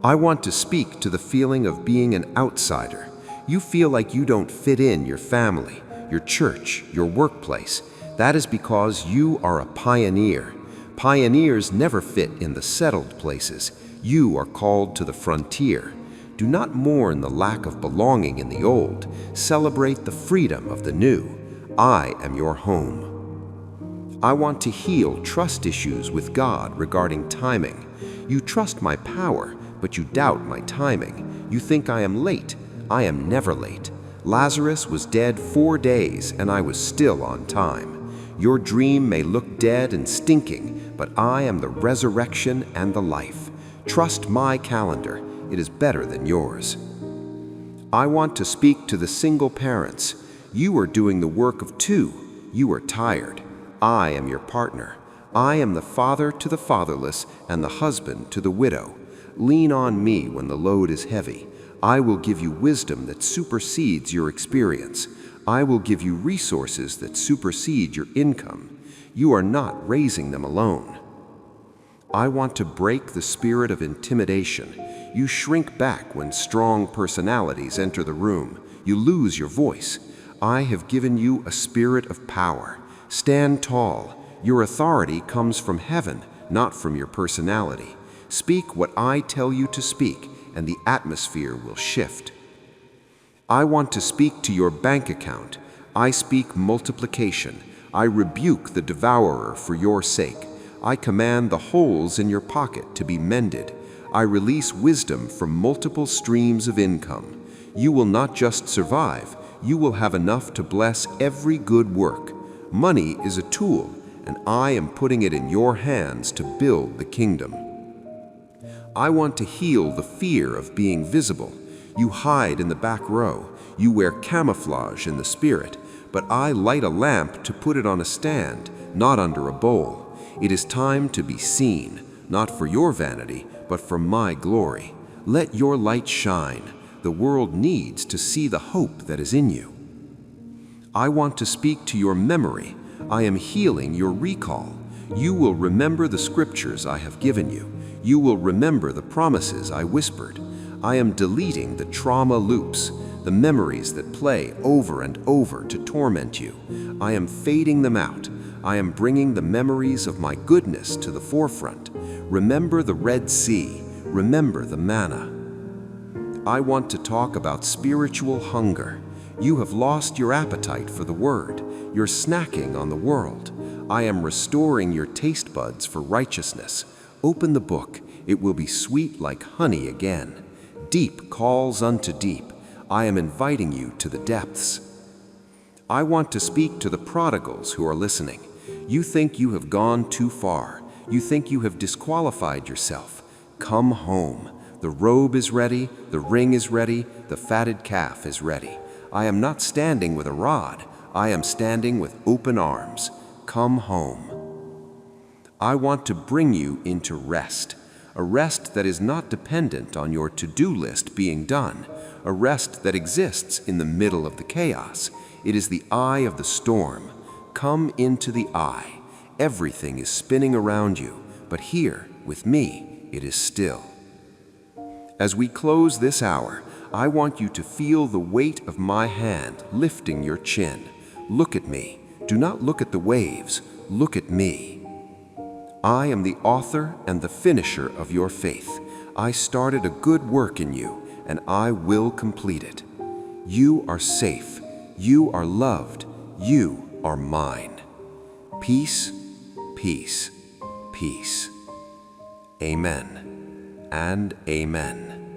I want to speak to the feeling of being an outsider. You feel like you don't fit in your family, your church, your workplace. That is because you are a pioneer. Pioneers never fit in the settled places. You are called to the frontier. Do not mourn the lack of belonging in the old. Celebrate the freedom of the new. I am your home. I want to heal trust issues with God regarding timing. You trust my power, but you doubt my timing. You think I am late. I am never late. Lazarus was dead 4 days, and I was still on time. Your dream may look dead and stinking, but I am the resurrection and the life. Trust my calendar. It is better than yours. I want to speak to the single parents. You are doing the work of 2. You are tired. I am your partner. I am the father to the fatherless and the husband to the widow. Lean on me when the load is heavy. I will give you wisdom that supersedes your experience. I will give you resources that supersede your income. You are not raising them alone. I want to break the spirit of intimidation. You shrink back when strong personalities enter the room. You lose your voice. I have given you a spirit of power. Stand tall. Your authority comes from heaven, not from your personality. Speak what I tell you to speak, and the atmosphere will shift. I want to speak to your bank account. I speak multiplication. I rebuke the devourer for your sake. I command the holes in your pocket to be mended. I release wisdom from multiple streams of income. You will not just survive, you will have enough to bless every good work. Money is a tool, and I am putting it in your hands to build the kingdom. I want to heal the fear of being visible. You hide in the back row. You wear camouflage in the spirit, but I light a lamp to put it on a stand, not under a bowl. It is time to be seen, not for your vanity, but for my glory. Let your light shine. The world needs to see the hope that is in you. I want to speak to your memory. I am healing your recall. You will remember the scriptures I have given you. You will remember the promises I whispered. I am deleting the trauma loops, the memories that play over and over to torment you. I am fading them out. I am bringing the memories of my goodness to the forefront. Remember the Red Sea. Remember the manna. I want to talk about spiritual hunger. You have lost your appetite for the Word. You're snacking on the world. I am restoring your taste buds for righteousness. Open the book. It will be sweet like honey again. Deep calls unto deep. I am inviting you to the depths. I want to speak to the prodigals who are listening. You think you have gone too far. You think you have disqualified yourself. Come home. The robe is ready, the ring is ready, the fatted calf is ready. I am not standing with a rod. I am standing with open arms. Come home. I want to bring you into rest, a rest that is not dependent on your to-do list being done, a rest that exists in the middle of the chaos. It is the eye of the storm. Come into the eye. Everything is spinning around you, but here, with me, it is still. As we close this hour, I want you to feel the weight of my hand lifting your chin. Look at me. Do not look at the waves. Look at me. I am the author and the finisher of your faith. I started a good work in you, and I will complete it. You are safe. You are loved. You are mine. Peace, peace, peace. Amen and amen.